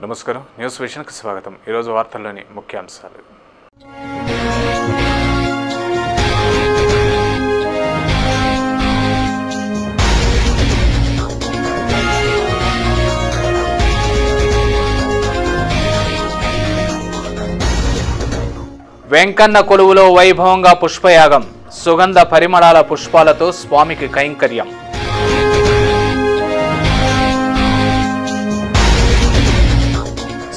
నమస్కారం న్యూస్ విషన్కి స్వాగతం। ఈ రోజు వార్తల్లోని ముఖ్యాంశాలు। వెంకన్న కొలువులో వైభవంగా పుష్పయాగం, సుగంధ పరిమళాల పుష్పాలతో స్వామికి కైంకర్యం।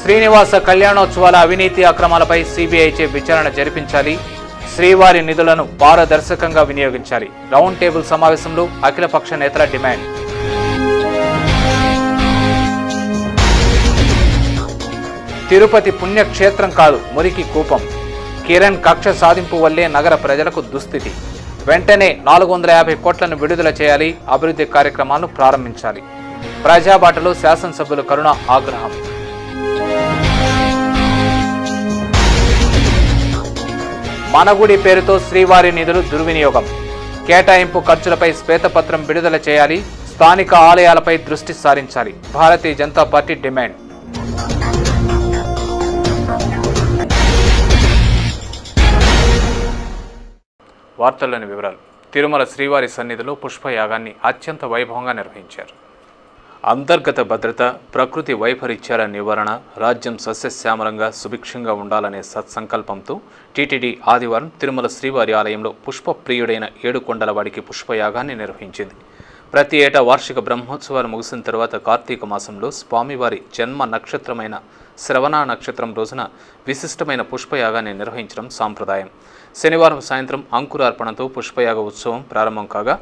శ్రీనివాస కళ్యాణోత్సవాల అవినీతి అక్రమాలపై సిబిఐచే విచారణ జరిపించాలి, శ్రీవారి నిధులను పారదర్శకంగా వినియోగించాలి। రౌండ్ టేబుల్ సమావేశంలో అఖిలపక్ష నేతల డిమాండ్। తిరుపతి పుణ్యక్షేత్రం కాదు, మురికి కూపం। కిరణ్ కక్ష సాధింపు వల్లే నగర ప్రజలకు దుస్థితి। వెంటనే 450 కోట్లను విడుదల చేయాలి, అభివృద్ధి కార్యక్రమాలను ప్రారంభించాలి। ప్రజాబాటలో శాసనసభ్యులు కరుణ ఆగ్రహం। మనగుడి పేరుతో శ్రీవారి నిధులు దుర్వినియోగం, కేటాయింపు ఖర్చులపై శ్వేతపత్రం విడుదల చేయాలి, స్థానిక ఆలయాలపై దృష్టి సారించాలి। Bharatiya Janata party demand. వార్తల్లోని వివరాలు। తిరుమల శ్రీవారి సన్నిధిలో పుష్పయాగాన్ని అత్యంత వైభవంగా నిర్వహించారు। అంతర్గత భద్రత, ప్రకృతి వైపరీత్యాల నివారణ, రాజ్యం సస్యశ్యామలంగా సుభిక్షంగా ఉండాలనే సత్సంకల్పంతో టీటీడీ ఆదివారం తిరుమల శ్రీవారి ఆలయంలో పుష్పప్రియుడైన ఏడుకొండలవాడికి పుష్పయాగాన్ని నిర్వహించింది। ప్రతి ఏటా వార్షిక బ్రహ్మోత్సవాలు ముగిసిన తర్వాత కార్తీక మాసంలో స్వామివారి జన్మ నక్షత్రమైన శ్రవణ నక్షత్రం రోజున విశిష్టమైన పుష్పయాగాన్ని నిర్వహించడం సాంప్రదాయం। శనివారం సాయంత్రం అంకురార్పణతో పుష్పయాగ ఉత్సవం ప్రారంభం కాగా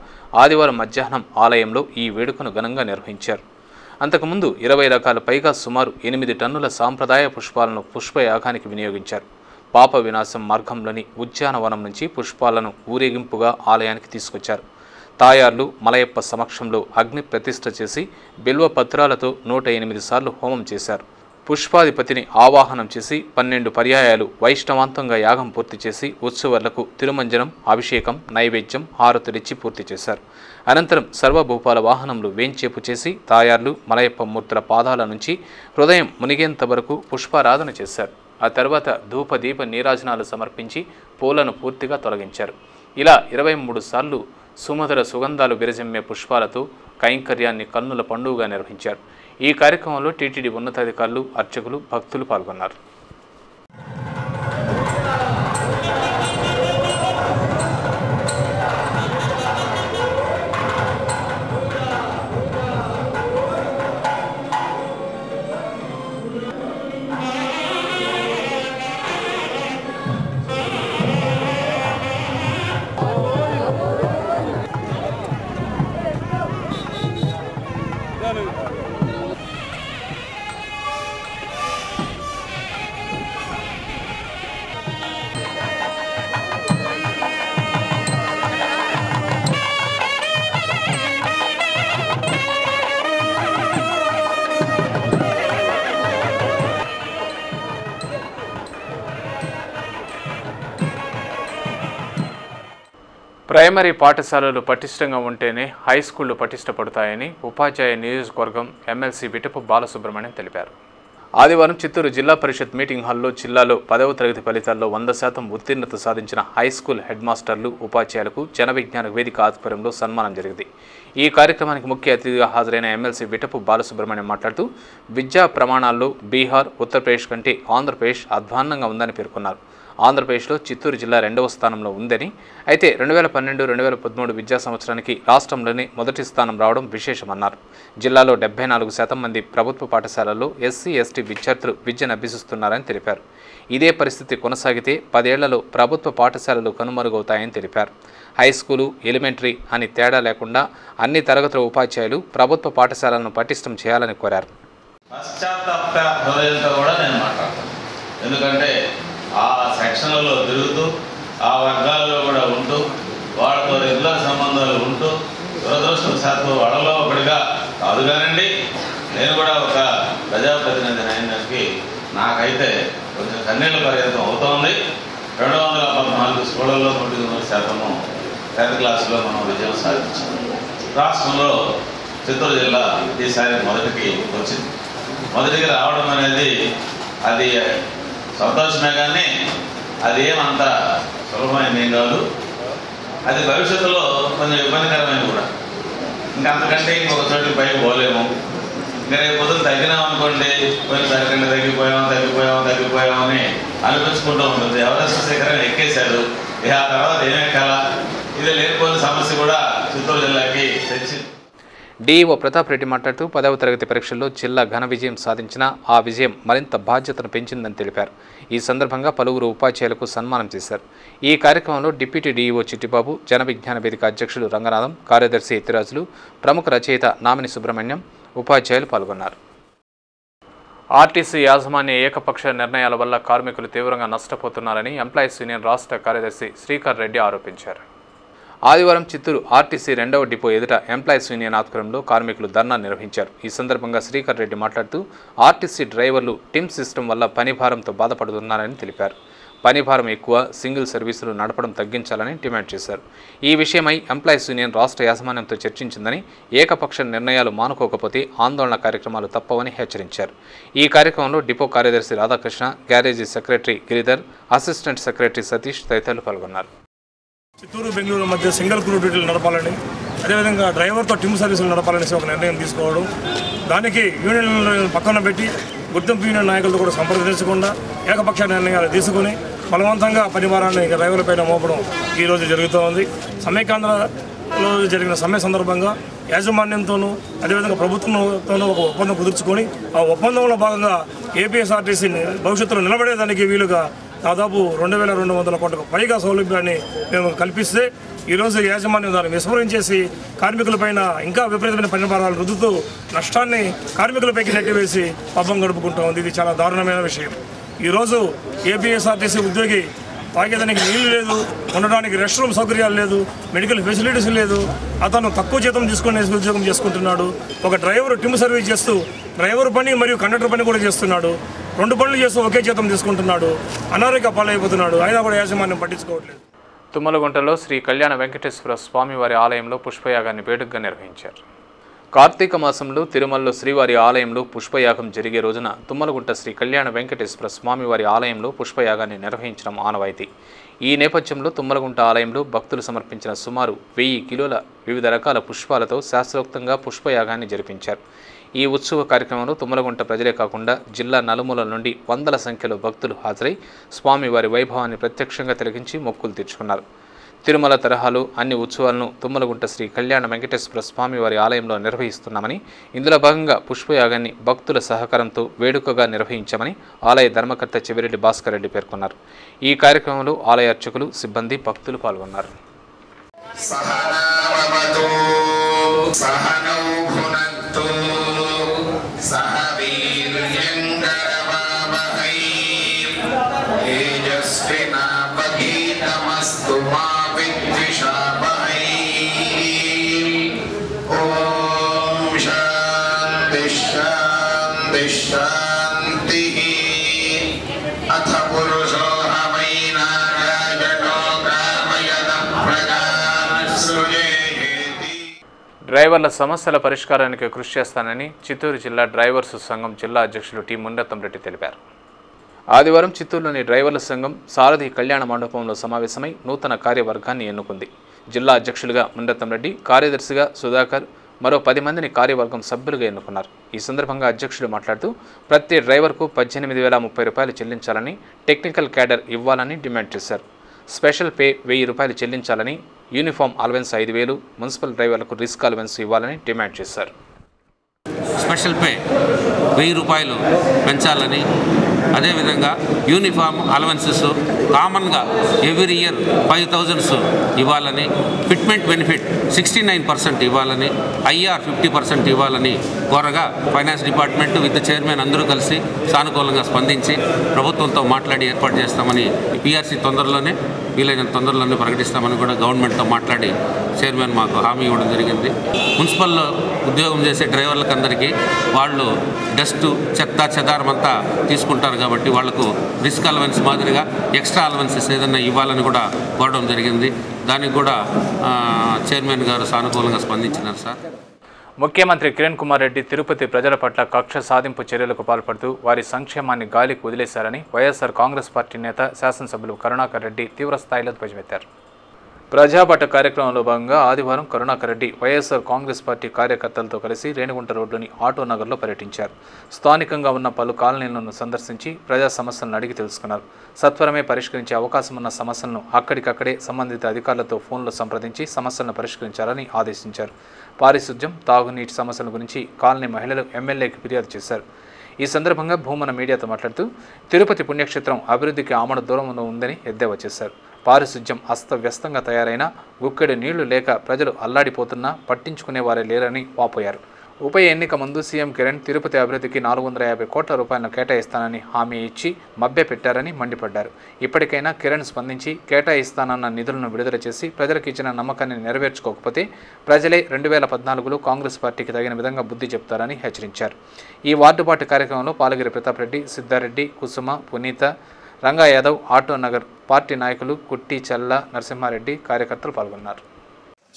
ఆదివారం మధ్యాహ్నం ఆలయంలో ఈ వేడుకను ఘనంగా నిర్వహించారు। అంతకుముందు 20 రకాల పైగా సుమారు 8 టన్నుల సాంప్రదాయ పుష్పాలను పుష్పయాగానికి వినియోగించారు। పాప వినాశం మార్గంలోని ఉద్యానవనం నుంచి పుష్పాలను ఊరేగింపుగా ఆలయానికి తీసుకొచ్చారు। తాయార్లు మలయప్ప సమక్షంలో అగ్ని ప్రతిష్ఠ చేసి బిల్వ పత్రాలతో 108 సార్లు హోమం చేశారు। పుష్పాధిపతిని ఆవాహనం చేసి 12 పర్యాయాలు వైష్ణవాంతంగా యాగం పూర్తి చేసి ఉత్సవాలకు తిరుమంజనం, అభిషేకం, నైవేద్యం, హారతులిచ్చి పూర్తి చేశారు। అనంతరం సర్వభూపాల వాహనంలో వేంచేపు చేసి తాయార్లు మలయప్ప మూర్తుల పాదాల నుంచి హృదయం మునిగేంత వరకు పుష్పారాధన చేశారు। ఆ తర్వాత ధూపదీప నీరాజనాలు సమర్పించి పూలను పూర్తిగా తొలగించారు। ఇలా 23 సార్లు సుమధుర సుగంధాలు విరజిమ్మే పుష్పాలతో కైంకర్యాన్ని కన్నుల పండుగగా నిర్వహించారు। ఈ కార్యక్రమంలో టీటీడీ ఉన్నతాధికారులు, అర్చకులు, భక్తులు పాల్గొన్నారు। ప్రైమరీ పాఠశాలలు పటిష్టంగా ఉంటేనే హై స్కూళ్లు పటిష్టపడతాయని ఉపాధ్యాయ నియోజకవర్గం ఎమ్మెల్సీ విటపు బాలసుబ్రహ్మణ్యం తెలిపారు। ఆదివారం చిత్తూరు జిల్లా పరిషత్ మీటింగ్ హాల్లో జిల్లాలో 10వ తరగతి ఫలితాల్లో 100% ఉత్తీర్ణత సాధించిన హై స్కూల్ హెడ్ మాస్టర్లు, ఉపాధ్యాయులకు జన విజ్ఞాన వేదిక ఆధ్వర్యంలో సన్మానం జరిగింది। ఈ కార్యక్రమానికి ముఖ్య అతిథిగా హాజరైన ఎమ్మెల్సీ విటపు బాలసుబ్రహ్మణ్యం మాట్లాడుతూ విద్యా ప్రమాణాల్లో బీహార్, ఉత్తరప్రదేశ్ కంటే ఆంధ్రప్రదేశ్ అధ్వాన్నంగా ఉందని పేర్కొన్నారు। ఆంధ్రప్రదేశ్లో చిత్తూరు జిల్లా 2వ స్థానంలో ఉందని, అయితే 2012-2013 విద్యా సంవత్సరానికి రాష్ట్రంలోనే మొదటి స్థానం రావడం విశేషమన్నారు। జిల్లాలో 74% మంది ప్రభుత్వ పాఠశాలల్లో ఎస్సీ, ఎస్టీ విద్యార్థులు విద్యను అభ్యసిస్తున్నారని తెలిపారు। ఇదే పరిస్థితి కొనసాగితే 10 ఏళ్లలో ప్రభుత్వ పాఠశాలలు కనుమరుగవుతాయని తెలిపారు। హై స్కూలు, ఎలిమెంటరీ అని తేడా లేకుండా అన్ని తరగతుల ఉపాధ్యాయులు ప్రభుత్వ పాఠశాలలను పటిష్టం చేయాలని కోరారు। ఆ సెక్షన్లలో తిరుగుతూ ఆ వర్గాల్లో కూడా ఉంటూ వాళ్ళతో రెగ్యులర్ సంబంధాలు ఉంటూ దురదృష్టవశాత్తు వాళ్ళలో ఒకటిగా కాదు కానండి, నేను కూడా ఒక ప్రజాప్రతినిధి అయినకి నాకైతే కొంచెం కన్నీళ్ళ పర్యంతం అవుతోంది। 214 స్కూళ్ళల్లో 99% 10th క్లాస్లో మనం విజయం సాధించాం। రాష్ట్రంలో చిత్తూరు జిల్లా ఈసారి మొదటికి వచ్చింది। మొదటికి రావడం అనేది అది సంతోషమే, కానీ అది ఏమంత సులభమైంది ఏం కాదు. అది భవిష్యత్తులో కొంచెం ఇబ్బందికరమైనది కూడా. ఇంకా అంతకంటే ఇంకొక చోటికి పైకి పోలేము. ఇంకా రేపు పొద్దున తగ్గినాం అనుకోండి, పోయినసారి తగ్గిపోయామని అనిపించుకుంటూ ఉంటుంది. ఎవరెస్ట్ శిఖరం ఎక్కేశారు, ఇక ఆ తర్వాత ఏమెక్కాల, ఇది లేనిపోయిన సమస్య కూడా చిత్తూరు జిల్లాకి తెచ్చింది. డీఈఓ ప్రతాప్ రెడ్డి మాట్లాడుతూ 10వ తరగతి పరీక్షల్లో జిల్లా ఘన విజయం సాధించిన ఆ విజయం మరింత బాధ్యతను పెంచిందని తెలిపారు. ఈ సందర్భంగా పలువురు ఉపాధ్యాయులకు సన్మానం చేశారు. ఈ కార్యక్రమంలో డిప్యూటీ డీఈఓ చిట్టిబాబు, జన విజ్ఞాన వేదిక అధ్యక్షులు రంగనాథం, కార్యదర్శి ఎత్తిరాజులు, ప్రముఖ రచయిత నామిని సుబ్రహ్మణ్యం, ఉపాధ్యాయులు పాల్గొన్నారు. ఆర్టీసీ యాజమాన్య ఏకపక్ష నిర్ణయాల వల్ల కార్మికులు తీవ్రంగా నష్టపోతున్నారని ఎంప్లాయీస్ యూనియన్ రాష్ట్ర కార్యదర్శి శ్రీకర్ రెడ్డి ఆరోపించారు. ఆదివారం చిత్తూరు ఆర్టీసీ 2వ డిపో ఎదుట ఎంప్లాయీస్ యూనియన్ ఆధ్వర్యంలో కార్మికులు ధర్నా నిర్వహించారు. ఈ సందర్భంగా శ్రీకర్ రెడ్డి మాట్లాడుతూ ఆర్టీసీ డ్రైవర్లు టిమ్ సిస్టమ్ వల్ల పనిభారంతో బాధపడుతున్నారని తెలిపారు. పనిభారం ఎక్కువ, సింగిల్ సర్వీసులు నడపడం తగ్గించాలని డిమాండ్ చేశారు. ఈ విషయమై ఎంప్లాయీస్ యూనియన్ రాష్ట్ర యాజమాన్యంతో చర్చించిందని, ఏకపక్ష నిర్ణయాలు మానుకోకపోతే ఆందోళన కార్యక్రమాలు తప్పవని హెచ్చరించారు. ఈ కార్యక్రమంలో డిపో కార్యదర్శి Radhakrishna, garage secretary Giridhar, assistant secretary Satish తదితరులు పాల్గొన్నారు. చిత్తూరు బెంగళూరు మధ్య సింగిల్ క్రూ డ్యూటీలు నడపాలని, అదేవిధంగా డ్రైవర్తో టిమ్ సర్వీసులు నడపాలని ఒక నిర్ణయం తీసుకోవడం, దానికి యూనియన్లను పక్కన పెట్టి గుర్తింపు యూనియన్ నాయకులతో కూడా సంప్రదించకుండా ఏకపక్ష నిర్ణయాలు తీసుకుని బలవంతంగా పనిభారాన్ని డ్రైవర్లపైన మోపడం ఈరోజు జరుగుతూ ఉంది. సమైక్యాంధ్రలో జరిగిన సమ్మె సందర్భంగా యాజమాన్యంతోనూ అదేవిధంగా ప్రభుత్వంతోనూ ఒక ఒప్పందం కుదుర్చుకొని ఆ ఒప్పందంలో భాగంగా ఏపీఎస్ఆర్టీసీని భవిష్యత్తులో నిలబడేదానికి వీలుగా దాదాపు 2200 కోట్లకు పైగా సౌలభ్యాన్ని మేము కల్పిస్తే ఈరోజు యాజమాన్యం దాన్ని విస్మరించేసి కార్మికులపైన ఇంకా విపరీతమైన పనిభారాలు రుద్దుతూ నష్టాన్ని కార్మికులపైకి నెట్టివేసి పబ్బం గడుపుకుంటూ ఉంది. ఇది చాలా దారుణమైన విషయం. ఈరోజు ఏపీఎస్ఆర్టీసీ ఉద్యోగి తాగేదానికి నీళ్లు లేదు, ఉండడానికి రెస్ట్ రూమ్ సౌకర్యాలు లేదు, మెడికల్ ఫెసిలిటీస్ లేదు. అతను తక్కువ జీతం తీసుకునే ఉద్యోగం చేసుకుంటున్నాడు. ఒక డ్రైవర్ టిమ్ సర్వీస్ చేస్తూ డ్రైవర్ పని మరియు కండక్టర్ పని కూడా చేస్తున్నాడు. 2 పనులు చేస్తూ ఒకే జీతం తీసుకుంటున్నాడు. అనారోగ్య పాలైపోతున్నాడు. అయినా కూడా యాజమాన్యం పట్టించుకోవట్లేదు. తుమ్మలగుంటలో శ్రీ కళ్యాణ వెంకటేశ్వర స్వామివారి ఆలయంలో పుష్పయాగాన్ని వేడుకగా నిర్వహించారు. కార్తీక మాసంలో తిరుమలలో శ్రీవారి ఆలయంలో పుష్పయాగం జరిగే రోజున తుమ్మలగుంట శ్రీ కళ్యాణ వెంకటేశ్వర స్వామివారి ఆలయంలో పుష్పయాగాన్ని నిర్వహించడం ఆనవాయితీ. ఈ నేపథ్యంలో తుమ్మలగుంట ఆలయంలో భక్తులు సమర్పించిన సుమారు 1000 కిలోల వివిధ రకాల పుష్పాలతో శాస్త్రోక్తంగా పుష్పయాగాన్ని జరిపించారు. ఈ ఉత్సవ కార్యక్రమంలో తుమ్మలగుంట ప్రజలే కాకుండా జిల్లా నలుమూలల నుండి వందల సంఖ్యలో భక్తులు హాజరై స్వామివారి వైభవాన్ని ప్రత్యక్షంగా తిలకించి మొక్కులు తీర్చుకున్నారు. తిరుమల తరహాలో అన్ని ఉత్సవాలను తుమ్మలగుంట శ్రీ కళ్యాణ వెంకటేశ్వర స్వామివారి ఆలయంలో నిర్వహిస్తున్నామని, ఇందులో భాగంగా పుష్పయాగాన్ని భక్తుల సహకారంతో వేడుకగా నిర్వహించామని ఆలయ ధర్మకర్త చెవిరెడ్డి భాస్కర్ రెడ్డి పేర్కొన్నారు. ఈ కార్యక్రమంలో ఆలయ అర్చకులు, సిబ్బంది, భక్తులు పాల్గొన్నారు. డ్రైవర్ల సమస్యల పరిష్కారానికి కృషి చేస్తానని చిత్తూరు జిల్లా డ్రైవర్స్ సంఘం జిల్లా అధ్యక్షులు టి మున్నత్తం రెడ్డి తెలిపారు. ఆదివారం చిత్తూరులోని డ్రైవర్ల సంఘం సారథి కళ్యాణ మండపంలో సమావేశమై నూతన కార్యవర్గాన్ని ఎన్నుకుంది. జిల్లా అధ్యక్షులుగా మున్నత్తం రెడ్డి, కార్యదర్శిగా సుధాకర్, మరో 10 మందిని కార్యవర్గం సభ్యులుగా ఎన్నుకున్నారు. ఈ సందర్భంగా అధ్యక్షులు మాట్లాడుతూ ప్రతి డ్రైవర్కు 18,030 రూపాయలు చెల్లించాలని, టెక్నికల్ క్యాడర్ ఇవ్వాలని డిమాండ్ చేశారు. స్పెషల్ పే 1000 రూపాయలు చెల్లించాలని, యూనిఫామ్ అలవెన్స్ 5,000, మున్సిపల్ డ్రైవర్లకు రిస్క్ అలవెన్స్ ఇవ్వాలని డిమాండ్ చేశారు. స్పెషల్ పే 1000 రూపాయలు పెంచాలని, అదేవిధంగా యూనిఫామ్ అలవెన్సెస్ కామన్గా ఎవ్రీ ఇయర్ 5,000 ఇవ్వాలని, ఫిట్మెంట్ బెనిఫిట్ 69% ఇవ్వాలని, ఐఆర్ 50% ఇవ్వాలని కోరగా ఫైనాన్స్ డిపార్ట్మెంట్ విత్ చైర్మన్ అందరూ కలిసి సానుకూలంగా స్పందించి ప్రభుత్వంతో మాట్లాడి ఏర్పాటు చేస్తామని, పిఆర్సీ తొందరలోనే వీలైనంత తొందరలోనే ప్రకటిస్తామని కూడా గవర్నమెంట్తో మాట్లాడి చైర్మన్ మాకు హామీ ఇవ్వడం జరిగింది. మున్సిపల్లో ఉద్యోగం చేసే డ్రైవర్లకు అందరికీ వాళ్ళు డస్ట్, చెత్త, చెదారం అంతా తీసుకుంటారు కాబట్టి వాళ్లకు రిస్క్ అలవెన్స్ మాదిరిగా ఎక్స్ట్రా అలవెన్సెస్ ఏదైనా ఇవ్వాలని కూడా కోరడం జరిగింది. దానికి కూడా చైర్మన్ గారు సానుకూలంగా స్పందించినారు. సార్, ముఖ్యమంత్రి కిరణ్ కుమార్ రెడ్డి తిరుపతి ప్రజల పట్ల కక్ష సాధింపు చర్యలకు పాల్పడుతూ వారి సంక్షేమాన్ని గాలికి వదిలేశారని వైఎస్ఆర్ కాంగ్రెస్ పార్టీ నేత శాసనసభ్యులు కరుణాకర్ రెడ్డి తీవ్రస్థాయిలో ధ్వజమెత్తారు. ప్రజాబాట కార్యక్రమంలో భాగంగా ఆదివారం కరుణాకర్ రెడ్డి వైఎస్ఆర్ కాంగ్రెస్ పార్టీ కార్యకర్తలతో కలిసి రేణిగుంట రోడ్లోని ఆటో నగర్లో పర్యటించారు. స్థానికంగా ఉన్న పలు కాలనీలను సందర్శించి ప్రజా సమస్యలను అడిగి తెలుసుకున్నారు. సత్వరమే పరిష్కరించే అవకాశం ఉన్న సమస్యలను అక్కడికక్కడే సంబంధిత అధికారులతో ఫోన్లో సంప్రదించి సమస్యలను పరిష్కరించాలని ఆదేశించారు. పారిశుధ్యం, తాగునీటి సమస్యల గురించి కాలనీ మహిళలు ఎమ్మెల్యేకి ఫిర్యాదు చేశారు. ఈ సందర్భంగా భూమన మీడియాతో మాట్లాడుతూ తిరుపతి పుణ్యక్షేత్రం అభివృద్ధికి ఆమడ దూరంలో ఉందని ఎద్దేవా చేశారు. పారిశుధ్యం అస్తవ్యస్తంగా తయారైనా గుక్కెడు నీళ్లు లేక ప్రజలు అల్లాడిపోతున్నా పట్టించుకునేవారే లేరని వాపోయారు. ఉప ఎన్నిక ముందు సీఎం కిరణ్ తిరుపతి అభివృద్ధికి 450 కోట్ల రూపాయలను కేటాయిస్తానని హామీ ఇచ్చి మభ్యపెట్టారని మండిపడ్డారు. ఇప్పటికైనా కిరణ్ స్పందించి కేటాయిస్తానన్న నిధులను విడుదల చేసి ప్రజలకు ఇచ్చిన నమ్మకాన్ని నెరవేర్చుకోకపోతే ప్రజలే 2014లో కాంగ్రెస్ పార్టీకి తగిన విధంగా బుద్ధి చెప్తారని హెచ్చరించారు. ఈ వార్డుబాటు కార్యక్రమంలో పాలగిరి ప్రతాప్ రెడ్డి, సిద్ధారెడ్డి, కుసుమ, పునీత, రంగా యాదవ్, ఆటో నగర్ పార్టీ నాయకులు కుట్టి, చల్ల, నరసింహారెడ్డి కార్యకర్తలు పాల్గొన్నారు.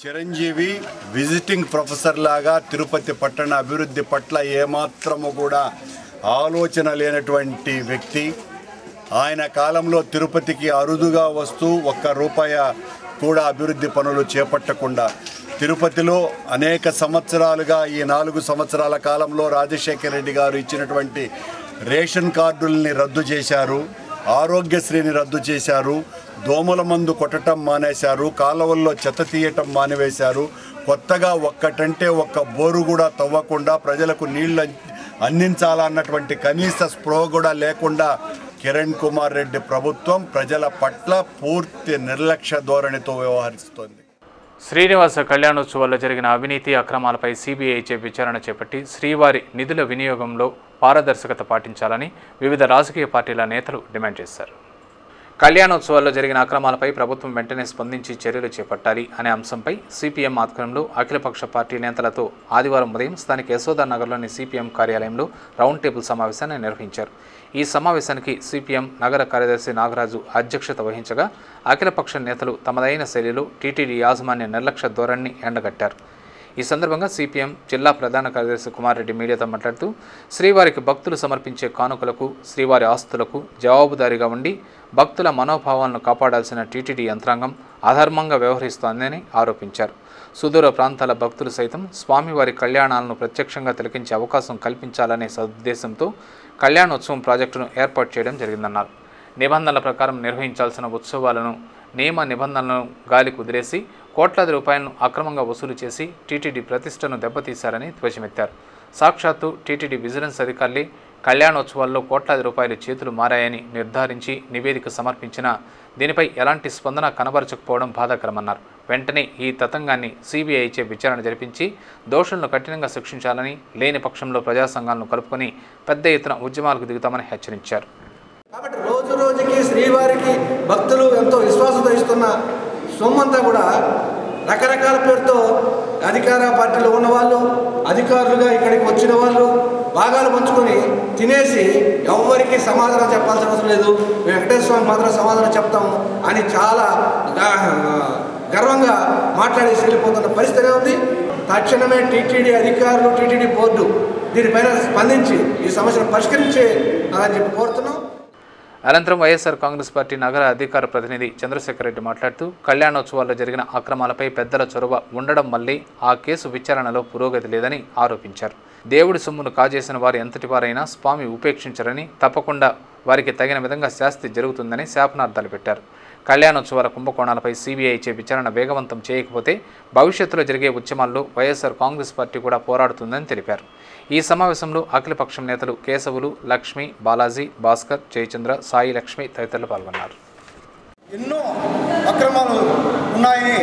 చిరంజీవి విజిటింగ్ ప్రొఫెసర్ లాగా తిరుపతి పట్టణ అభివృద్ధి పట్ల ఏమాత్రము కూడా ఆలోచన లేనటువంటి వ్యక్తి. ఆయన కాలంలో తిరుపతికి అరుదుగా వస్తూ ₹1 కూడా అభివృద్ధి పనులు చేపట్టకుండా తిరుపతిలో అనేక సంవత్సరాలుగా ఈ 4 సంవత్సరాల కాలంలో రాజశేఖర రెడ్డి గారు ఇచ్చినటువంటి రేషన్ కార్డుల్ని రద్దు చేశారు, ఆరోగ్యశ్రీని రద్దు చేశారు, దోమల మందు కొట్టడం మానేశారు, కాలువల్లో చెత్త తీయటం మానివేశారు. కొత్తగా ఒక్కటంటే ఒక్క బోరు కూడా తవ్వకుండా ప్రజలకు నీళ్లు అందించాలన్నటువంటి కనీస స్పృహ కూడా లేకుండా కిరణ్ కుమార్ రెడ్డి ప్రభుత్వం ప్రజల పట్ల పూర్తి నిర్లక్ష్య ధోరణితో వ్యవహరిస్తోంది. శ్రీనివాస కళ్యాణోత్సవాల్లో జరిగిన అవినీతి అక్రమాలపై సిబిఐచే విచారణ చేపట్టి శ్రీవారి నిధుల వినియోగంలో పారదర్శకత పాటించాలని వివిధ రాజకీయ పార్టీల నేతలు డిమాండ్ చేశారు. కళ్యాణోత్సవాల్లో జరిగిన అక్రమాలపై ప్రభుత్వం వెంటనే స్పందించి చర్యలు చేపట్టాలి అనే అంశంపై సిపిఎం ఆధ్వర్యంలో అఖిలపక్ష పార్టీ నేతలతో ఆదివారం ఉదయం స్థానిక యశోదా నగర్లోని సిపిఎం కార్యాలయంలో రౌండ్ టేబుల్ సమావేశాన్ని నిర్వహించారు. ఈ సమావేశానికి సిపిఎం నగర కార్యదర్శి నాగరాజు అధ్యక్షత వహించగా అఖిలపక్ష నేతలు తమదైన శైలిలో టీటీడీ యాజమాన్య నిర్లక్ష్య ధోరణిని ఎండగట్టారు. ఈ సందర్భంగా సిపిఎం జిల్లా ప్రధాన కార్యదర్శి కుమార్ రెడ్డి మీడియాతో మాట్లాడుతూ శ్రీవారికి భక్తులు సమర్పించే కానుకలకు, శ్రీవారి ఆస్తులకు జవాబుదారీగా ఉండి భక్తుల మనోభావాలను కాపాడాల్సిన టీటీడీ యంత్రాంగం అధర్మంగా వ్యవహరిస్తోందని ఆరోపించారు. సుదూర ప్రాంతాల భక్తులు సైతం స్వామివారి కళ్యాణాలను ప్రత్యక్షంగా తిలకించే అవకాశం కల్పించాలనే సదుద్దేశంతో కళ్యాణోత్సవం ప్రాజెక్టును ఏర్పాటు చేయడం జరిగిందన్నారు. నిబంధనల ప్రకారం నిర్వహించాల్సిన ఉత్సవాలను నియమ నిబంధనలను గాలికి వదిలేసి కోట్లాది రూపాయలను అక్రమంగా వసూలు చేసి టీటీడీ ప్రతిష్టను దెబ్బతీశారని ధ్వజమెత్తారు. సాక్షాత్తు టీటీడీ విజిలెన్స్ అధికారులే కళ్యాణోత్సవాల్లో కోట్లాది రూపాయలు చేతులు మారాయని నిర్ధారించి నివేదిక సమర్పించినా దీనిపై ఎలాంటి స్పందన కనబరచకపోవడం బాధాకరమన్నారు. వెంటనే ఈ తతంగాన్ని సిబిఐచే విచారణ జరిపించి దోషులను కఠినంగా శిక్షించాలని, లేని పక్షంలో ప్రజా సంఘాలను కలుపుకొని పెద్ద ఎత్తున ఉద్యమాలకు దిగుతామని హెచ్చరించారు. కాబట్టి రోజు రోజుకి శ్రీవారికి భక్తులు ఎంతో విశ్వాసంతో ఇస్తున్న సొమ్మంతా కూడా రకరకాల పేరుతో అధికార పార్టీలో ఉన్నవాళ్ళు, అధికారులుగా ఇక్కడికి వచ్చిన వాళ్ళు భాగాలు పంచుకొని తినేసి ఎవరికి సమాధానం చెప్పాల్సిన అవసరం లేదు, వెంకటేశ్వర స్వామి మాత్రం సమాధానం చెప్తాము అని చాలా గర్వంగా మాట్లాడేసి వెళ్ళిపోతున్న పరిస్థితి ఉంది. తక్షణమే టీటీడీ అధికారులు, టీటీడీ బోర్డు దీనిపైన స్పందించి ఈ సమస్యను పరిష్కరించాలని చెప్పి కోరుతున్నాం. అనంతరం వైఎస్ఆర్ కాంగ్రెస్ పార్టీ నగర అధికార ప్రతినిధి చంద్రశేఖర్ రెడ్డి మాట్లాడుతూ కళ్యాణోత్సవాల్లో జరిగిన అక్రమాలపై పెద్దల చొరవ ఉండడం వల్లే ఆ కేసు విచారణలో పురోగతి లేదని ఆరోపించారు. దేవుడి సొమ్మును కాజేసిన వారు ఎంతటి వారైనా స్వామి ఉపేక్షించరని, తప్పకుండా వారికి తగిన విధంగా శాస్తి జరుగుతుందని శాపనార్థాలు పెట్టారు. కళ్యాణోత్సవాల కుంభకోణాలపై సిబిఐచే విచారణ వేగవంతం చేయకపోతే భవిష్యత్తులో జరిగే ఉద్యమాల్లో వైఎస్ఆర్ కాంగ్రెస్ పార్టీ కూడా పోరాడుతుందని తెలిపారు. ఈ సమావేశంలో అఖిలపక్షం నేతలు కేశవులు, లక్ష్మి, బాలాజీ, భాస్కర్, జయచంద్ర, సాయి లక్ష్మి తదితరులు పాల్గొన్నారు. ఎన్నో అక్రమాలు ఉన్నాయని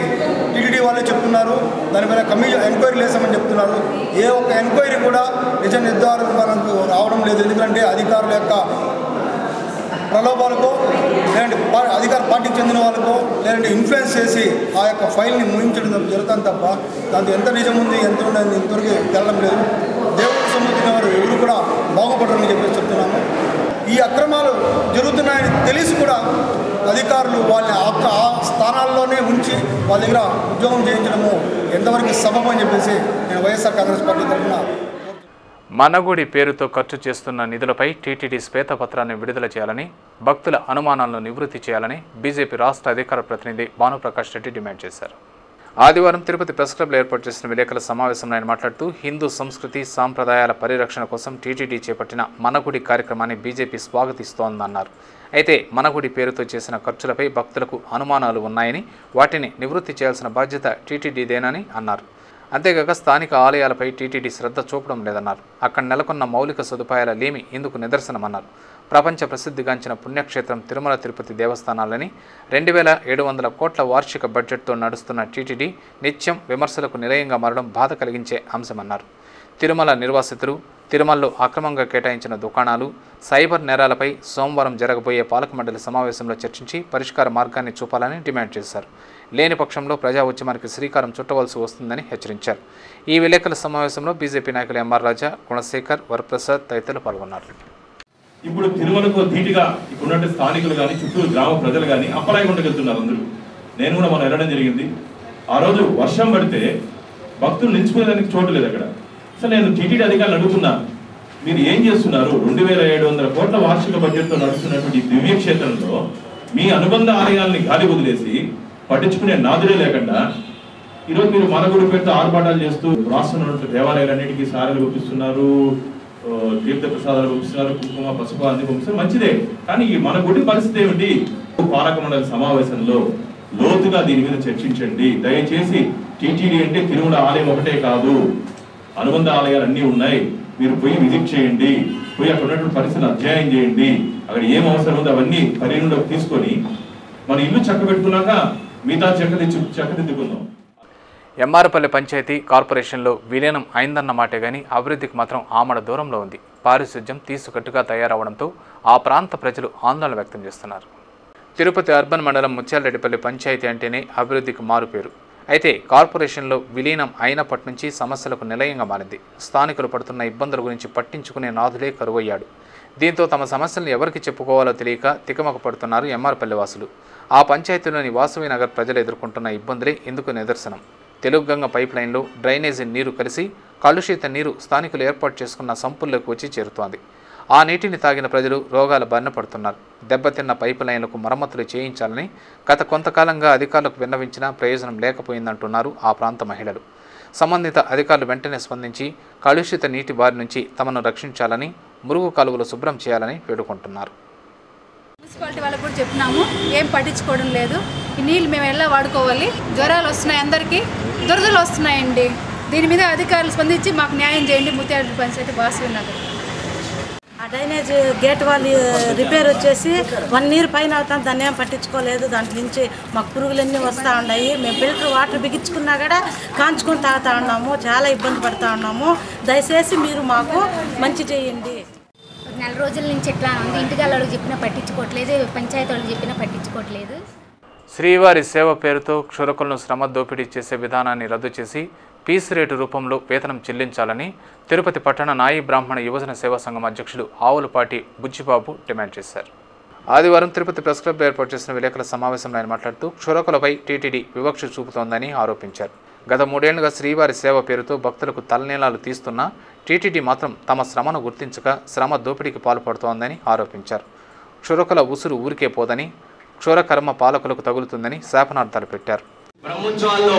టీటీడీ వాళ్ళే చెప్తున్నారు. దానిపైన కమిషన్ ఎంక్వైరీ వేసామని చెప్తున్నారు. ఏ ఒక్క ఎంక్వైరీ కూడా నిజ నిర్ధారణకు రావడం లేదు. ఎందుకంటే అధికారుల యొక్క ప్రలోభాలకో, లేదంటే అధికార పార్టీకి చెందిన వాళ్ళకో, లేదంటే ఇన్ఫ్లుయెన్స్ చేసి ఆ యొక్క ఫైల్ని ముగించడం జరుగుతుంది తప్ప దాంతో ఎంత నిజం ఉంది, ఎంత ఉండదు ఇంతవరకు తెలడం లేదు. దేవుడికి సంబంధించిన వారు ఎవరు కూడా బాగుపడరని చెప్పేసి చెప్తున్నాము. ఈ అక్రమాలు జరుగుతున్నాయని తెలిసి కూడా అధికారులు వాళ్ళ ఆ స్థానాల్లోనే ఉంచి వాళ్ళ దగ్గర ఉద్యోగం చేయించడము ఎంతవరకు సబబు అని చెప్పేసి నేను వైఎస్ఆర్ కాంగ్రెస్ పార్టీ తరఫున మనగుడి పేరుతో ఖర్చు చేస్తున్న నిధులపై టీటీడీ శ్వేతపత్రాన్ని విడుదల చేయాలని, భక్తుల అనుమానాలను నివృత్తి చేయాలని బీజేపీ రాష్ట్ర అధికార ప్రతినిధి భానుప్రకాష్ రెడ్డి డిమాండ్ చేశారు. ఆదివారం తిరుపతి ప్రెస్ క్లబ్లో ఏర్పాటు చేసిన విలేకరుల సమావేశంలో ఆయన మాట్లాడుతూ హిందూ సంస్కృతి సాంప్రదాయాల పరిరక్షణ కోసం టీటీడీ చేపట్టిన మనగుడి కార్యక్రమాన్ని బీజేపీ స్వాగతిస్తోందన్నారు. అయితే మనగుడి పేరుతో చేసిన ఖర్చులపై భక్తులకు అనుమానాలు ఉన్నాయని, వాటిని నివృత్తి చేయాల్సిన బాధ్యత టీటీడీదేనని అన్నారు. అంతేగాక స్థానిక ఆలయాలపై టీటీడీ శ్రద్ధ చూపడం లేదన్నారు. అక్కడ నెలకొన్న మౌలిక సదుపాయాల లేమి ఇందుకు నిదర్శనమన్నారు. ప్రపంచ ప్రసిద్ధిగాంచిన పుణ్యక్షేత్రం తిరుమల తిరుపతి దేవస్థానాలని 2700 కోట్ల వార్షిక బడ్జెట్తో నడుస్తున్న టీటీడీ నిత్యం విమర్శలకు నిలయంగా మారడం బాధ కలిగించే అంశమన్నారు. తిరుమల నిర్వాసితులు, తిరుమలలో అక్రమంగా కేటాయించిన దుకాణాలు, సైబర్ నేరాలపై సోమవారం జరగబోయే పాలక మండలి సమావేశంలో చర్చించి పరిష్కార మార్గాన్ని చూపాలని డిమాండ్ చేశారు. లేని పక్షంలో ప్రజా ఉద్యమానికి శ్రీకారం చుట్టవలసి వస్తుందని హెచ్చరించారు. ఈ విలేకరుల సమావేశంలో బీజేపీ నాయకులు ఎంఆర్ రాజా, గుణశేఖర్, వరప్రసాద్ తదితరులు పాల్గొన్నారు. ఇప్పుడు తిరుమలకు ధీటుగా ఇప్పుడున్నట్టు స్థానికులు కానీ చుట్టూ గ్రామ ప్రజలు కానీ అప్పలాయకుండా వెళ్తున్నారు అందరూ. నేను కూడా మనం వెళ్ళడం జరిగింది. ఆ రోజు వర్షం పడితే భక్తులు నిలిచిపోయేదానికి చోటు లేదు అక్కడ. అసలు నేను టీటీడీ అధికారులు అడుగుతున్నా, మీరు ఏం చేస్తున్నారు? 2700 కోట్ల వార్షిక బడ్జెట్తో నడుస్తున్నటువంటి దివ్యక్షేత్రంలో మీ అనుబంధ ఆలయాల్ని గాలి వదిలేసి పట్టించుకునే నాదులే లేకుండా ఈరోజు మీరు మనగుడి పేరుతో ఆర్భాటాలు చేస్తూ రాష్ట్రంలో దేవాలయాలన్నిటికీ సారాలు పంపిస్తున్నారు, తీర్థ ప్రసాదాలు పంపిస్తున్నారు, కుంకుమ పసుపు అన్ని పంపిస్తున్నారు, మంచిదే. కానీ ఈ మన గుడి పరిస్థితి ఏమిటి? పాలక మండలి సమావేశంలో లోతుగా దీని మీద చర్చించండి. దయచేసి టీటీడీ అంటే తిరుమల ఆలయం ఒకటే కాదు, అనుబంధ ఆలయాలు అన్నీ ఉన్నాయి. మీరు పోయి విజిట్ చేయండి, పోయి అక్కడ ఉన్నటువంటి పరిస్థితిని అధ్యయనం చేయండి. అక్కడ ఏం అవసరం ఉందో అవన్నీ పరిగణలోకి తీసుకొని మన ఇల్లు చక్కబెట్టుకున్నాక మిగతా చక్కదిద్దుకుందాం. ఎమ్మారపల్లి పంచాయతీ కార్పొరేషన్లో విలీనం అయిందన్న మాటే గానీ అభివృద్ధికి మాత్రం ఆమడ దూరంలో ఉంది. పారిశుధ్యం తీసుకట్టుగా తయారవడంతో ఆ ప్రాంత ప్రజలు ఆందోళన వ్యక్తం చేస్తున్నారు. తిరుపతి అర్బన్ మండలం ముత్యాలరెడ్డిపల్లి పంచాయతీ అంటేనే అభివృద్ధికి మారుపేరు. అయితే కార్పొరేషన్లో విలీనం అయినప్పటి నుంచి సమస్యలకు నిలయంగా మారింది. స్థానికులు పడుతున్న ఇబ్బందుల గురించి పట్టించుకునే నాథులే కరువయ్యాడు. దీంతో తమ సమస్యలను ఎవరికి చెప్పుకోవాలో తెలియక తికమక పడుతున్నారు ఎమ్మారపల్లి వాసులు. ఆ పంచాయతీలోని వాసవి నగర్ ప్రజలు ఎదుర్కొంటున్న ఇబ్బందులే ఇందుకు నిదర్శనం. తెలుగుగంగ పైప్ లైన్లో డ్రైనేజీ నీరు కలిసి కలుషిత నీరు స్థానికులు ఏర్పాటు చేసుకున్న సంపుల్లోకి వచ్చి చేరుతోంది. ఆ నీటిని తాగిన ప్రజలు రోగాల బారిన పడుతున్నారు. దెబ్బతిన్న పైపు లైన్లకు మరమ్మతులు చేయించాలని గత కొంతకాలంగా అధికారులకు విన్నవించినా ప్రయోజనం లేకపోయిందంటున్నారు ఆ ప్రాంత మహిళలు. సంబంధిత అధికారులు వెంటనే స్పందించి కలుషిత నీటి బారి నుంచి తమను రక్షించాలని, మురుగు కాలువలు శుభ్రం చేయాలని వేడుకుంటున్నారు. మున్సిపాలిటీ వాళ్ళకు కూడా చెప్పినాము, ఏం పట్టించుకోవడం లేదు. ఈ నీళ్ళు మేము ఎలా వాడుకోవాలి? జ్వరాలు వస్తున్నాయి, అందరికీ దురదలు వస్తున్నాయండి. దీని మీద అధికారులు స్పందించి మాకు న్యాయం చేయండి. ముత్యాలరెడ్డి పంచాయతీ వాసవి నగర్ ఆ డ్రైనేజ్ గేట్ వాళ్ళు రిపేర్ వచ్చేసి 1 ఇయర్ పైన అవుతాం, దాన్ని ఏం పట్టించుకోలేదు. దాంట్లో నుంచి మాకు పురుగులన్నీ వస్తూ ఉన్నాయి. మేము ఫిల్టర్ వాటర్ బిగించుకున్నా కూడా కాంచుకొని తాగుతూ ఉన్నాము, చాలా ఇబ్బంది పడుతూ ఉన్నాము. దయచేసి మీరు మాకు మంచి చేయండి. 4 రోజుల నుంచి ఎట్లా ఉంది, ఇంటికి వాళ్ళకి చెప్పినా పట్టించుకోవట్లేదు, పంచాయతీ వాళ్ళకి చెప్పినా పట్టించుకోవట్లేదు. శ్రీవారి సేవ పేరుతో క్షురకులను శ్రమ దోపిడీ చేసే విధానాన్ని రద్దు చేసి పీస్ రేటు రూపంలో వేతనం చెల్లించాలని తిరుపతి పట్టణ నాయి బ్రాహ్మణ యువజన సేవా సంఘం అధ్యక్షులు ఆవులపాటి బుజ్జిబాబు డిమాండ్ చేశారు. ఆదివారం తిరుపతి ప్రెస్ క్లబ్లో ఏర్పాటు చేసిన విలేకరుల సమావేశంలో ఆయన మాట్లాడుతూ క్షురకులపై టీటీడీ వివక్ష చూపుతోందని ఆరోపించారు. గత 3 ఏళ్లుగా శ్రీవారి సేవ పేరుతో భక్తులకు తలనీలాలు తీస్తున్నా టీటీడీ మాత్రం తమ శ్రమను గుర్తించక శ్రమ దోపిడీకి పాల్పడుతోందని ఆరోపించారు. క్షురకుల ఉసురు ఊరికే పోదని, క్షురకర్మ పాలకులకు తగులుతుందని శాపనార్థాలు పెట్టారు. బ్రహ్మోత్సవాల్లో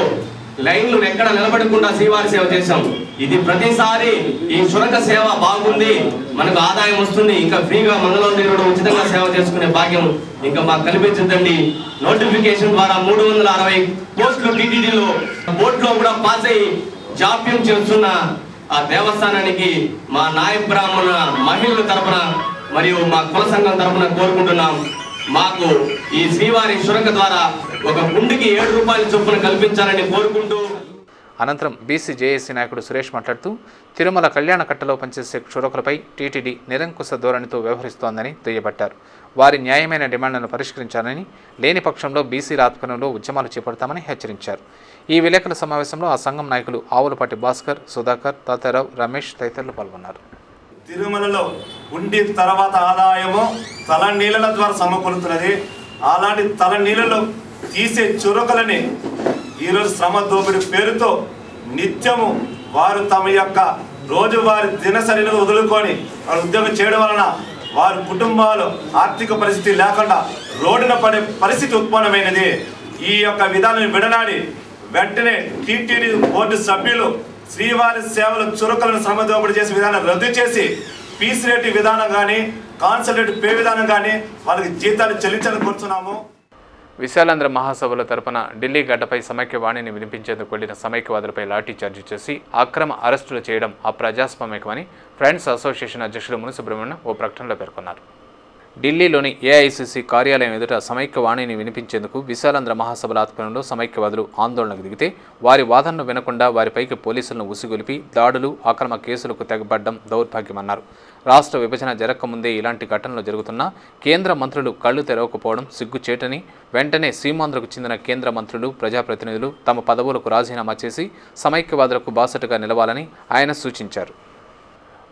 లైన్లు ఎక్కడ నిలబడకుండా శ్రీవారి సేవ చేశాం. ఇది ప్రతిసారి ఈ క్షురక సేవ బాగుంది, మనకు ఆదాయం వస్తుంది, ఇంకా ఫ్రీగా మంగళ ఉచితంగా సేవ చేసుకునే భాగ్యం ఇంకా మాకు కల్పించదండి. నోటిఫికేషన్ ద్వారా 360 పోస్టులు టీటీడీలో బోర్డులో కూడా పాస్ అయ్యి జాప్యం చేస్తున్న ఆ దేవస్థానానికి మా నాయ బ్రాహ్మణ మహిళల తరపున మరియు మా కుల సంఘం తరపున కోరుకుంటున్నాం, మాకు ఈ శ్రీవారి క్షురక ద్వారా ఒక గుండెకి 7 రూపాయల చొప్పున కల్పించాలని కోరుకుంటూ. అనంతరం బీసీ జేఏసీ నాయకుడు సురేష్ మాట్లాడుతూ తిరుమల కళ్యాణ కట్టలో పనిచేసే క్షురకులపై టీటీడీ నిరంకుశ ధోరణితో వ్యవహరిస్తోందని దుయ్యబట్టారు. వారి న్యాయమైన డిమాండ్లను పరిష్కరించాలని, లేని పక్షంలో బీసీల ఆధ్వర్యంలో ఉద్యమాలు చేపడతామని హెచ్చరించారు. ఈ విలేకరుల సమావేశంలో ఆ సంఘం నాయకులు ఆవులపాటి భాస్కర్, సుధాకర్, తాతారావు, రమేష్ తదితరులు పాల్గొన్నారు. తిరుమలలో ఉండి తర్వాత ఆదాయము తల నీళ్ళ ద్వారా సమకూరుతున్నది. అలాంటి తల నీళ్ళలో తీసే చురకలని ఈరోజు శ్రమ దోపిడీ పేరుతో నిత్యము వారు తమ యొక్క రోజువారి దినసరిని వదులుకొని వారు ఉద్యోగం చేయడం వలన వారి కుటుంబాలు ఆర్థిక పరిస్థితి లేకుండా రోడ్డున పడే పరిస్థితి ఉత్పన్నమైనది. ఈ యొక్క విధానాన్ని విడనాడి వెంటనే టీటీడీ బోర్డు సభ్యులు శ్రీవారి సేవల చురుకలను శ్రమ దోపిడీ చేసే విధానం రద్దు చేసి పీస్ రేటు విధానం కానీ కాన్సల్టేట్ పే విధానం కానీ వాళ్ళకి జీతాలు చెల్లించాలని కోరుతున్నాము. విశాలాంధ్ర మహాసభల తరపున ఢిల్లీ గడ్డపై సమైక్యవాణిని వినిపించేందుకు వెళ్లిన సమైక్యవాదులపై లాఠీ చార్జీ చేసి అక్రమ అరెస్టులు చేయడం అప్రజాస్వామికమని ఫ్రెండ్స్ అసోసియేషన్ అధ్యక్షులు ముని సుబ్రహ్మణ్యం ఓ ప్రకటనలో పేర్కొన్నారు. ఢిల్లీలోని ఏఐసిసి కార్యాలయం ఎదుట సమైక్యవాణిని వినిపించేందుకు విశాలాంధ్ర మహాసభల ఆధ్వర్యంలో సమైక్యవాదులు ఆందోళనకు దిగితే వారి వాదనను వినకుండా వారిపైకి పోలీసులను ఉసిగొలిపి దాడులు, అక్రమ కేసులకు తెగబడ్డం దౌర్భాగ్యమన్నారు. రాష్ట్ర విభజన జరగకముందే ఇలాంటి ఘటనలు జరుగుతున్నా కేంద్ర మంత్రులు కళ్లు తెరవకపోవడం సిగ్గుచేటని, వెంటనే సీమాంధ్రకు చెందిన కేంద్ర మంత్రులు, ప్రజాప్రతినిధులు తమ పదవులకు రాజీనామా చేసి సమైక్యవాదులకు బాసటగా నిలవాలని ఆయన సూచించారు.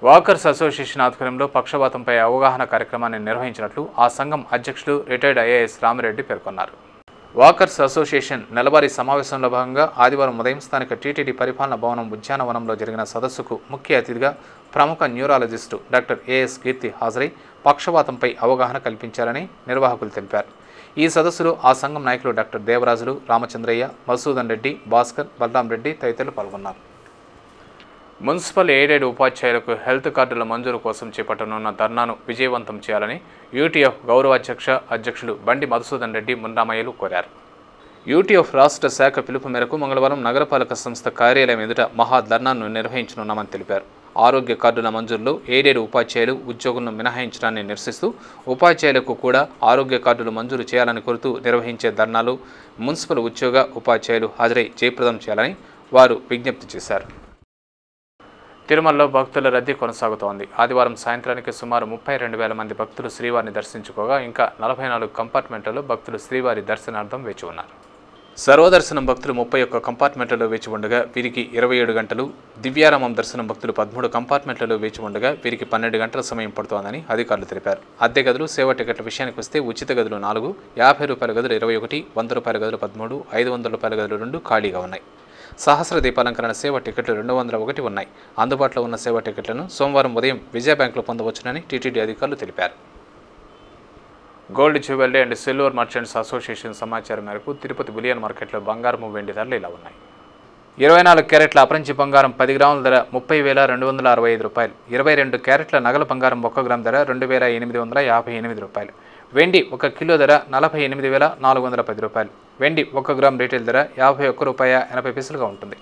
వాకర్స్ అసోసియేషన్ ఆధ్వర్యంలో పక్షపాతంపై అవగాహన కార్యక్రమాన్ని నిర్వహించినట్లు ఆ సంఘం అధ్యక్షులు రిటైర్డ్ ఐఏఎస్ రామిరెడ్డి పేర్కొన్నారు. వాకర్స్ అసోసియేషన్ నెలవారీ సమావేశంలో భాగంగా ఆదివారం ఉదయం స్థానిక టీటీడీ పరిపాలన భవనం ఉద్యానవనంలో జరిగిన సదస్సుకు ముఖ్య అతిథిగా ప్రముఖ న్యూరాలజిస్టు డాక్టర్ ఏఎస్ కీర్తి హాజరై పక్షపాతంపై అవగాహన కల్పించారని నిర్వాహకులు తెలిపారు. ఈ సదస్సులో ఆ సంఘం నాయకులు డాక్టర్ దేవరాజులు, రామచంద్రయ్య, మధుసూదన్ రెడ్డి, భాస్కర్, బలరాం రెడ్డి తదితరులు పాల్గొన్నారు. మున్సిపల్ ఎయిడెడ్ ఉపాధ్యాయులకు హెల్త్ కార్డుల మంజూరు కోసం చేపట్టనున్న ధర్నాను విజయవంతం చేయాలని యూటీఎఫ్ గౌరవాధ్యక్ష అధ్యక్షులు బండి మధుసూదన్ రెడ్డి, మున్రామయ్యలు కోరారు. యూటీఎఫ్ రాష్ట్ర శాఖ పిలుపు మేరకు మంగళవారం నగరపాలక సంస్థ కార్యాలయం ఎదుట మహా ధర్నాను నిర్వహించనున్నామని తెలిపారు. ఆరోగ్య కార్డుల మంజూరులో ఎయిడెడ్ ఉపాధ్యాయులు ఉద్యోగులను మినహాయించడాన్ని నిరసిస్తూ ఉపాధ్యాయులకు కూడా ఆరోగ్య కార్డులు మంజూరు చేయాలని కోరుతూ నిర్వహించే ధర్నాలు మున్సిపల్ ఉద్యోగ ఉపాధ్యాయులు హాజరై జయప్రదం చేయాలని వారు విజ్ఞప్తి చేశారు. తిరుమలలో భక్తుల రద్దీ కొనసాగుతోంది. ఆదివారం సాయంత్రానికి సుమారు 32,000 మంది భక్తులు శ్రీవారిని దర్శించుకోగా ఇంకా 44 కంపార్ట్మెంట్లలో భక్తులు శ్రీవారి దర్శనార్థం వేచి ఉన్నారు. సర్వదర్శనం భక్తులు 31 కంపార్ట్మెంట్లలో వేచి ఉండగా వీరికి 27 గంటలు, దివ్యారామం దర్శనం భక్తులు 13 కంపార్ట్మెంట్లలో వేచి ఉండగా వీరికి 12 గంటల సమయం పడుతోందని అధికారులు తెలిపారు. అద్దె గదులు, సేవా టికెట్ల విషయానికి వస్తే ఉచిత గదులు 4, ₹50 గదులు 21, ₹100 గదులు 13, ₹500 గదులు 2 ఖాళీగా ఉన్నాయి. సహస్ర దీపాలంకరణ సేవ టికెట్లు 201 ఉన్నాయి. అందుబాటులో ఉన్న సేవా టికెట్లను సోమవారం ఉదయం విజయ బ్యాంకులో పొందవచ్చునని టీటీడీ అధికారులు తెలిపారు. Gold jewellery and silver merchants association సమాచారం మేరకు తిరుపతి బులియన్ మార్కెట్లో బంగారం, వెండి ధరలు ఇలా ఉన్నాయి. 24 క్యారెట్ల అపరంజి బంగారం 10 గ్రాముల ధర ₹30,265, 22 క్యారెట్ల నగల బంగారం 1 గ్రామ్ ధర ₹2,858, వెండి 1 కిలో ధర ₹48,410, వెండి 1 గ్రామ్ రీటైల్ ధర ₹51.80గా ఉంటుంది.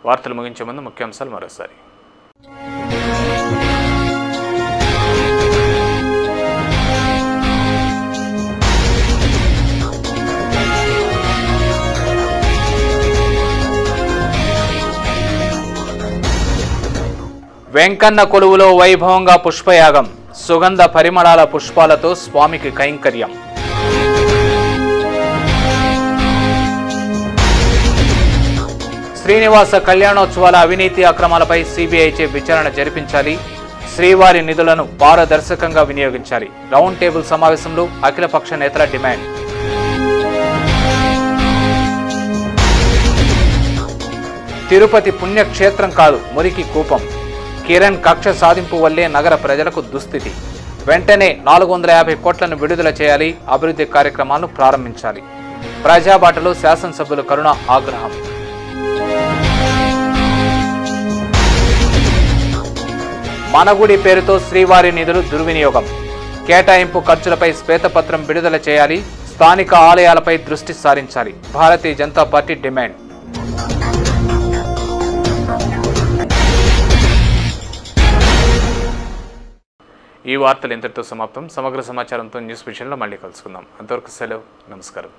వార్తలు ముగించే ముందు ముఖ్యాంశాలు మరోసారి. వెంకన్న కొలువులో వైభవంగా పుష్పయాగం, సుగంధ పరిమళాల పుష్పాలతో స్వామికి కైంకర్యం. శ్రీనివాస కళ్యాణోత్సవాల అవినీతి అక్రమాలపై సిబిఐచే విచారణ జరిపించాలి, శ్రీవారి నిధులను పారదర్శకంగా వినియోగించాలి. రౌండ్ టేబుల్ సమావేశంలో అఖిలపక్ష నేతల డిమాండ్. తిరుపతి పుణ్యక్షేత్రం కాదు, మురికి కూపం. కిరణ్ కక్ష సాధింపు వల్లే నగర ప్రజలకు దుస్థితి. వెంటనే 450 కోట్లను విడుదల చేయాలి, అభివృద్ధి కార్యక్రమాలను ప్రారంభించాలి. ప్రజాబాటలో శాసనసభ్యులు కరుణ ఆగ్రహం. మనగుడి పేరుతో శ్రీవారి నిధులు దుర్వినియోగం. కేటాయింపు ఖర్చులపై శ్వేతపత్రం విడుదల చేయాలి, స్థానిక ఆలయాలపై దృష్టి సారించాలి. Bharatiya Janata party demand. ఈ వార్తలు ఇంతటితో సమాప్తం. సమగ్ర సమాచారంతో న్యూస్ విషయంలో మళ్ళీ కలుసుకుందాం. అంతవరకు సెలవు. నమస్కారం.